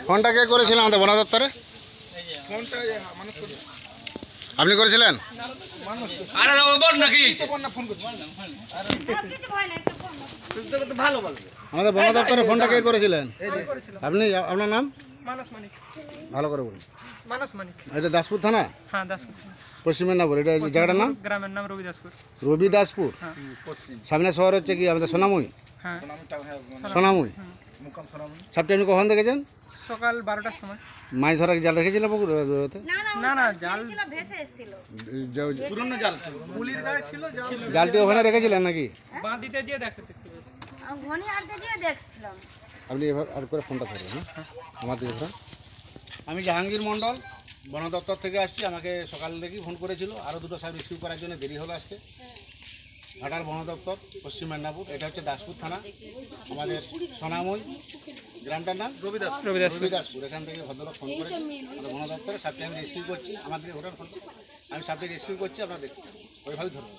ফোনটা কে করেছিলেন আমাদের বন দপ্তরে? আপনি করেছিলেন? আমাদের বন দপ্তরে ফোনটা কে করেছিলেন? আপনি? আপনার নাম? মানস মানিক। ভালো করে বলুন। মানস মানিক। এটা দাসপুর থানা? হ্যাঁ, দাসপুর। পশ্চিম মেদিনীপুর। এটা জায়গাটার নাম? গ্রামের নাম রবিদাসপুর। রবিদাসপুর। হ্যাঁ। সামনে শহর হচ্ছে কি আমাদের সোনামুই? হ্যাঁ, সোনামুই। সাপটা আপনি কখন দেখেছেন? সকাল 12টার সময়। মাছ ধরা জাল রেখেছিলেন পুকুর? না না, জাল ভেসে এসেছিল। পুরনো জাল পুলির গায়ে ছিল। জালটি ওখানে রেখেছিলেন নাকি? বাঁ দিতে যেয়ে দেখতে পেয়েছি। আমি ঘনি আড্ডা দিয়ে দেখছিলাম। আপনি এবার আর করে ফোনটা ধরবেন। হ্যাঁ, আমার দিকে ধরুন। আমি জাহাঙ্গীর মণ্ডল, বন দপ্তর থেকে আসছি। আমাকে সকাল থেকেই ফোন করেছিল। আরও দুটো সাপ রেস্কিউ করার জন্য দেরি হলো আসতে। ঘাটার বন দপ্তর, পশ্চিম মেদিনীপুর। এটা হচ্ছে দাসপুর থানা, আমাদের সোনামুই। গ্রামটার নাম রবিদাসপুর। এখান থেকে ভদ্রলোক ফোন করেছে আমাদের বন দপ্তরে। সাপটি আমি রেস্কিউ করছি। আমার দিকে ঘোরার ফোন, আমি সাপটি রেস্কিউ করছি। আপনারা দেখুন, ওইভাবেই ধরুন।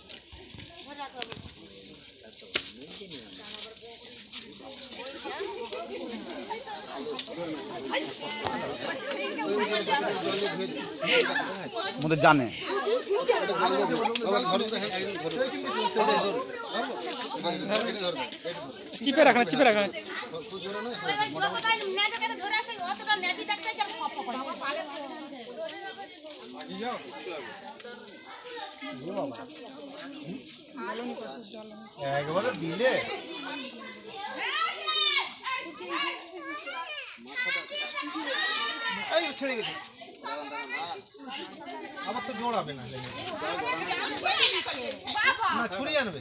মধ্যে জানে চিপে রাখা, চিপে রাখা। একবারে দিলে ছেড়ে গেছে। আমার তো জোড়াবে না, ছুরি আনবে।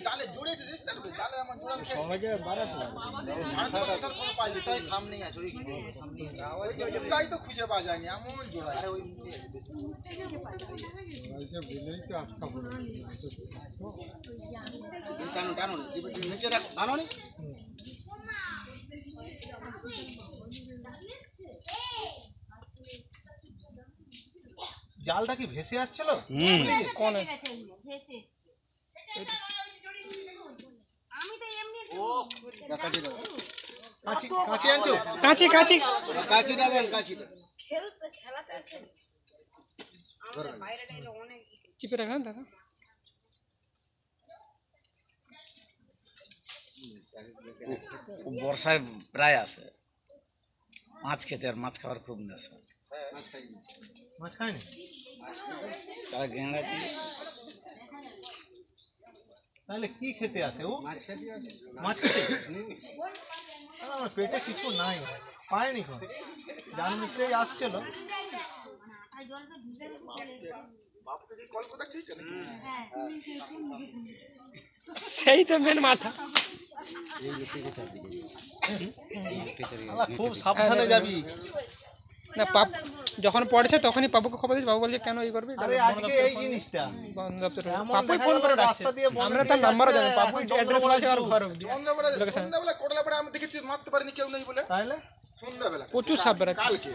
জালে জুড়েছে জালে আমার সামনেই আছে, তাই তো খুঁজে পাওয়া যায়নি এমন জোড়া। জালটা কি ভেসে আসছিল? চিপে রাখা দাদা। বর্ষায় প্রায় আসে মাছ খেতে, আর মাছ খাওয়ার খুব নেশা। মাছ খায়নি তারা গেঙ্গাটি। তাহলে কি খেতে আসে ও? মাছ খেতে। আমার পেটে কিছু নাই, পায়নি কোন জাল মুখেই আসছিল। সেই তো মেন মাথা। খুব সাবধানে যাবি। না, পাপ যখন পড়েছে তখনই পাপুকে খবর দিয়েছে। বাবু বলছে কেন এই করবি? আরে আজকে এই জিনিসটা বন দপ্তরে এমন পাপুই দেখা ফোন গেল করে রাস্তা ডাকছে। দিয়ে বন আমরা দিয়ে তার নাম্বারও জানি। যাচ্ছে, পাপু এখন অ্যাড্রেস বলেছে আর ঘর অবধি। সন্ধ্যাবেলা কোটলাপাড়া আমি দেখেছি মারতে পারিনি, কেউ নেই বলে। তাহলে সন্ধ্যাবেলা প্রচুর সাপ বেড়াচ্ছে। কালকে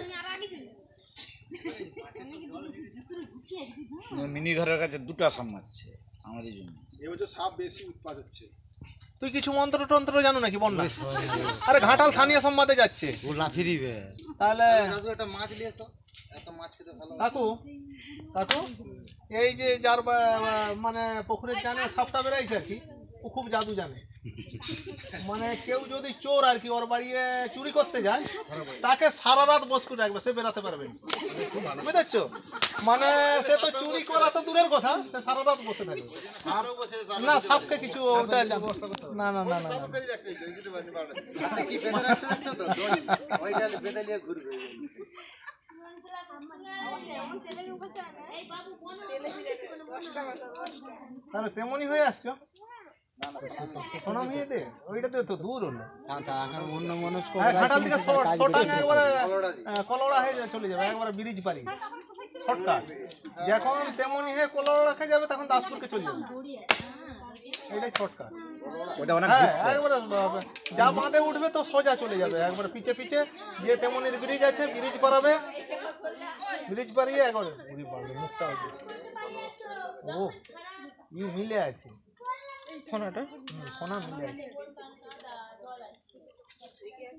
মিনি ঘরের কাছে দুটো সাপ মারছে আমাদের জন্য। এবছর সাপ বেশি উৎপাদ হচ্ছে। তুই কিছু মন্ত্র টন্ত্র জানো নাকি বন্যা? আরে ঘাটাল স্থানীয় সংবাদে যাচ্ছে, ও লাফিয়ে দিবে। তাহলে একটা মাছ নিয়ে এসো, এত মাছ খেতে ভালো। কাকু কাকু এই যে যার মানে পুকুরের জানে সাপটা বেড়াইছে আর কি, ও খুব জাদু জানে। মানে কেউ যদি চোর আর কি ওর বাড়ি চুরি করতে যায়, তাকে সারা রাত বস করে রাখবে, সে বেরাতে পারবে না। বুঝেছো? মানে সে তো চুরি করা তো দূরের কথা, সে সারা রাত বসে থাকবে। না সাপকে কিছু ওটা না না না না তাহলে তেমনই হয়ে আসছো। ওইটাতে তো দূর হলো, ঘাটাল থেকে কলড়া হয়ে চলে যাবে, একবারে ব্রিজ পারি শর্টকাট। যখন তেমনই হয়ে কলড়া খেয়ে যাবে তখন দাসপুরকে চলে যাবে। এটাই শর্টকাট। ওটা অনেক হ্যাঁ একবারে যা বাঁধে উঠবে তো সোজা চলে যাবে, একবারে পিছে পিছে যে তেমনই ব্রিজ আছে ব্রিজ পারাবে, ব্রিজ পারিয়ে একবারে উড়ি পারবে মুখটা আছে। ও ইউ মিলে আছে ফোনাটা ফোনা মিলে আছে।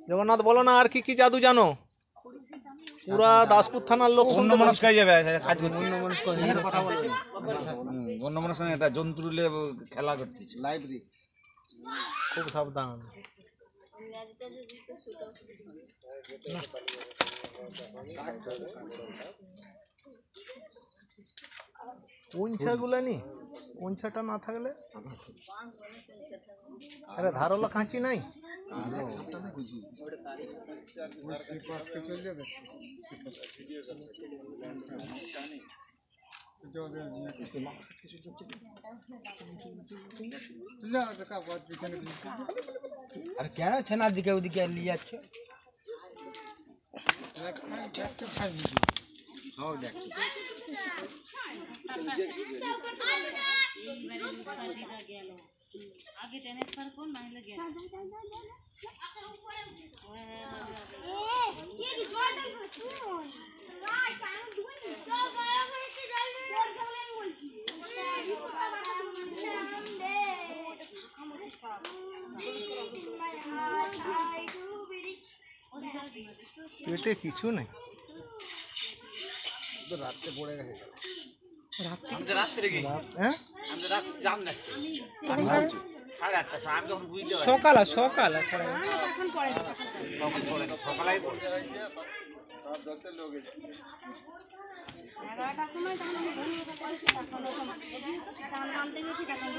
জগন্নাথ বলো না আর কি কি জাদু জানো? পুরা দাসপুর থানার লোক অন্য শুনতে মানুষ পাচ্ছে। কাজ যাবে কাজ করতে কথা বলবে অন্য মানুষ সঙ্গে একটা জন্তু খেলা করতেছে লাইব্রেরি খুব সাবধান। উঞ্ছাগুলো নি, উঞ্ছাটা না থাকলে আরে ধারলা কাঁচি নাই। আর কেন ছেনার দিকে ওদিকে নিয়ে যাচ্ছে? পেটে কিছু নেই। হ্যাঁ সকাল সকাল এগারোটার সময় তখন আমি ঘুমিয়ে পড়েছি, তখন নামতে গেছি তখন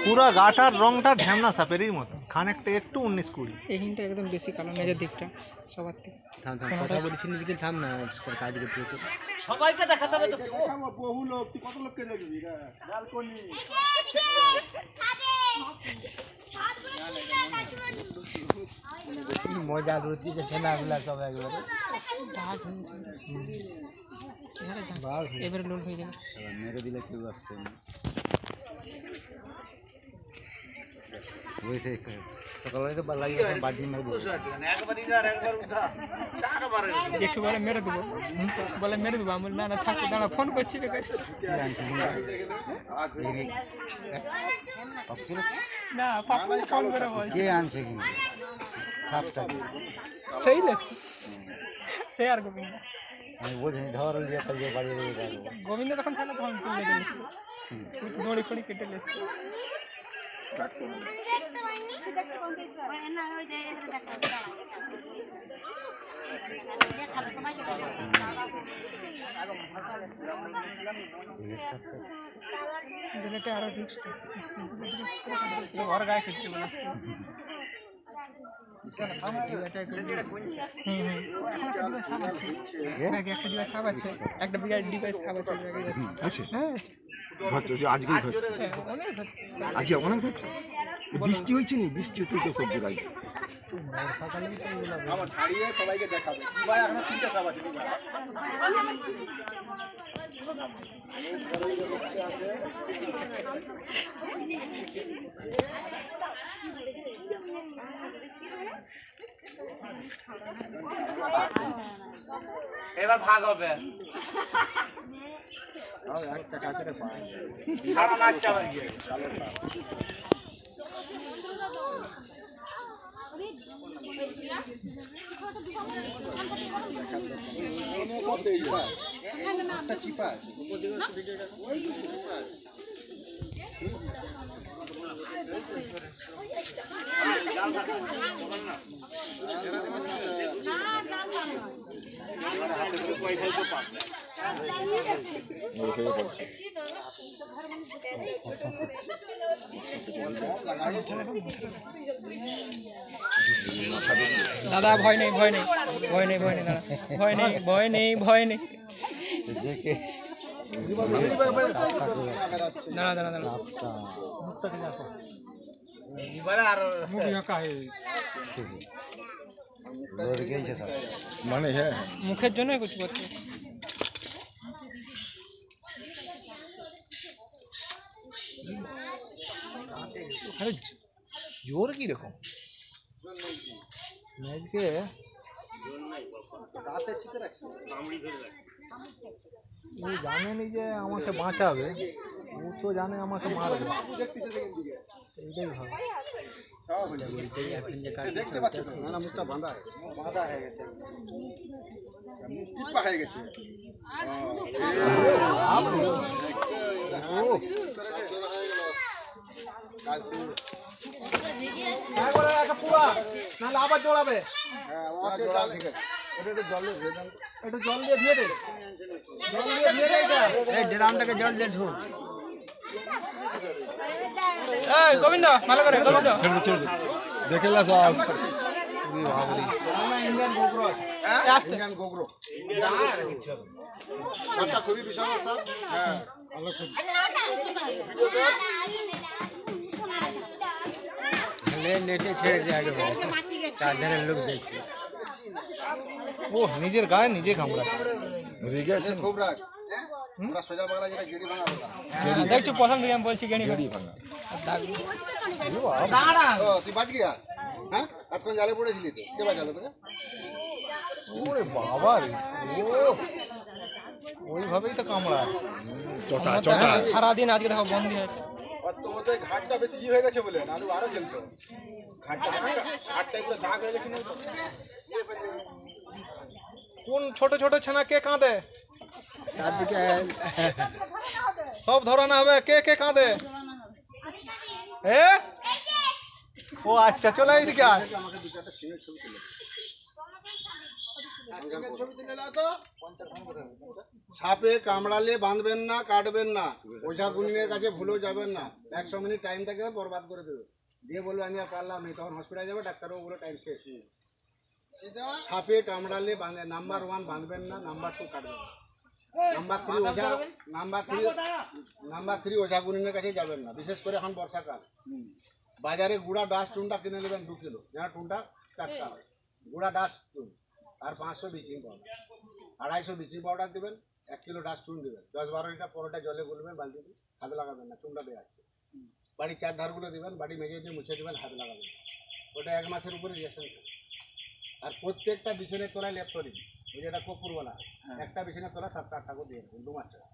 পুরা গাটার রংটা ঢ্যামনা সাপেরই মতো, খানিকটা একটু 19-20। এইখানটা একদম বেশি কালো মেজের দিকটা সবার থেকে। কথা বলছি দিকে থাম না কাজ করতে সবাইকে দেখাতে হবে তো। বহু লোক, তুই কত লোককে দেখবি রে? ব্যালকনি মজা রুটি ছেনাগুলা সব একবারে এবারে লোড হয়ে যাবে। মেরে দিলে কেউ আসছে না ওইসে সকালে তো লাগিয়ে বাজি মেরে দেবো একবার ইধার একবার উধার, চারবার একটু বলে মেরে দেবো, বলে মেরে দেবো। আমি না না থাকতে দাঁড়া, ফোন করছি না পাপু ফোন করে বল কে আনছে কি সেই লেস সে আর গোবিন্দ। আমি বলছি ধর বাড়ি গোবিন্দ তখন থাকলে তখন চলে গেলে দড়ি ফড়ি কেটে লেসছে। আরো রিক্স তো ঘর গায়ে খেতে বলে একটা ডিভাইস সাপ আছে, একটা বিরাট ডিভাইস সাপ আছে। হ্যাঁ আজকে অনেক যাচ্ছে। বৃষ্টি হয়েছে নি, বৃষ্টি হতে তো সব বুড়াই আমার ছাড়িয়ে সবাইকে দেখাবে। ভাই এখন 3টা সাপ আছে। এবার ভাগ হবে। একটা কাকের পায় সারা বাচ্চা হয়ে গিয়ে একটা চিপা আছে পয়সা তো পাবে। দাদা ভয় নেই, ভয় নেই, ভয় নেই, ভয় নেই দাদা, ভয় নেই, ভয় নেই, ভয় নেই। দাঁড়া দাঁড়া দাঁড়া মানে হ্যাঁ মুখের জন্য কিছু করছে। ওখানে জোর কিরকম আজকে ও জানেনি যে আমাকে বাঁচাবে, ও তো জানে আমাকে মারবে। এইটাই ভালো। দেখতে পাচ্ছ তো? না মুখটা বাঁধা হয়ে গেছে টিপা হয়ে গেছে। নাহলে আবার জোড়াবে। একটু জল দিয়ে ধুয়ে দে, জল দিয়ে ধুয়ে দে এটা। এই ড্রামটাকে জল দিয়ে ধুন। এই গোবিন্দ ভালো করে গোবিন্দ ইন্ডিয়ান গোগ্রো আছে, আস্তে ইন্ডিয়ান গোগ্রো। সাপটা খুবই বিশাল সাপ। হ্যাঁ নেটে ছেড়ে দিয়ে আগে তার ধারে লোক দেখছে। ও নিজের গায়ে নিজে কামড়াচ্ছে। খুব রাগ। ওরা সোজা বাংলা যেটা গেড়ি ভাঙা বলা। দেখছো প্রথম দিকে আমি বলছি গেড়ি ভাঙা। ও তুই বাঁচ গিয়া? হ্যাঁ এতক্ষণ জালে পড়েছিলি তো, কে বাঁচালো তোকে? ওরে বাবা রে, ও ওইভাবেই তো কামড়ায়। সারাদিন আজকে দেখো বন্দি হয়েছে। তো ঘাটটা বেশি হয়ে গেছে বলে নালু আরো খেলতো। ঘাটটা একটু দাগ হয়ে গেছে না? কোন ছোট ছোট ছানা কে কাঁদে? সব ধরানো হবে। কে কে কাঁদে? ও আচ্ছা, চলে এইদিকে আয়। সাপে কামড়ালে বাঁধবেন না, কাটবেন না, ওঝা গুনিনের কাছে ভুলেও যাবেন না। 100 মিনিট টাইম থাকে বরবাদ করে দেবে, দিয়ে বলবে আমি আর পারলাম নেই, তখন হসপিটালে যাবে, ডাক্তারও বলে টাইম শেষ। সাপে কামড়ালে নাম্বার 1 বাঁধবেন না, নাম্বার 2 কাটবেন না, নাম্বার 3 ওঝা গুনিনের কাছে যাবেন না। বিশেষ করে এখন বর্ষাকাল, বাজারে গুঁড়া ডাস্ট টুনটা কিনে নেবেন 2 কিলো, যেন টুনটা টাটকা হয়। গুঁড়া ডাস্ট টুন আর 500 ব্লিচিং পাউডার, 250 ব্লিচিং পাউডার দেবেন, 1 কিলো ডাস্ট টুন দেবেন, 10-12 লিটার পরোটা জলে গুলবেন বালতিতে, হাতে লাগাবেন না, চুনটা দেওয়া আছে। বাড়ির 4 ধারগুলো দেবেন, বাড়ি মেজে দিয়ে মুছে দেবেন, হাতে লাগাবেন। ওটা 1 মাসের উপরে রিয়াকশন করে। আর প্রত্যেকটা বিছানের তলায় লেপ করে দিন, ওই যেটা কপুরওয়ালা, একটা বিছানের তলা 7-8 টাকা দিয়ে দেবেন 2 মাস টাকা।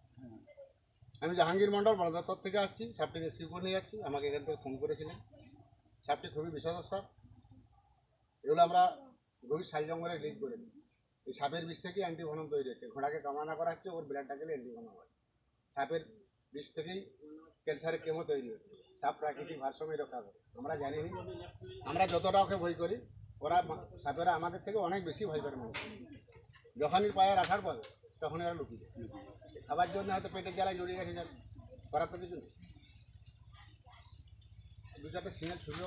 আমি জাহাঙ্গীর মন্ডল বড়দত্তর থেকে আসছি, সাপটিকে রেস্কিউ করে নিয়ে যাচ্ছি। আমাকে এখান থেকে ফোন করেছিলেন। সাপটি খুবই বিষাদর সাপ। এগুলো আমরা গভীর শাল জঙ্গলে রিলিজ করে দিই। এই সাপের বিষ থেকে অ্যান্টিভেনম তৈরি হচ্ছে। ঘোড়াকে কামড়ানো করা হচ্ছে, ওর ব্লাডটা গেলে অ্যান্টিভেনম হয়। সাপের বিষ থেকেই ক্যান্সারের কেমো তৈরি হচ্ছে। সাপ প্রাকৃতিক ভারসাম্য রক্ষা করে। আমরা জানি না, আমরা যতটা ওকে ভয় করি, ওরা সাপেরা আমাদের থেকে অনেক বেশি ভয় করে মানুষ। যখনই পায়ে রাখার পাবে তখনই ওরা লুকিয়ে যায়। খাবার জন্য হয়তো পেটের জ্বালায় জড়িয়ে গেছে, যাবে করার তো কিছু নেই। 2-4টা সিঙ্গেল ছবি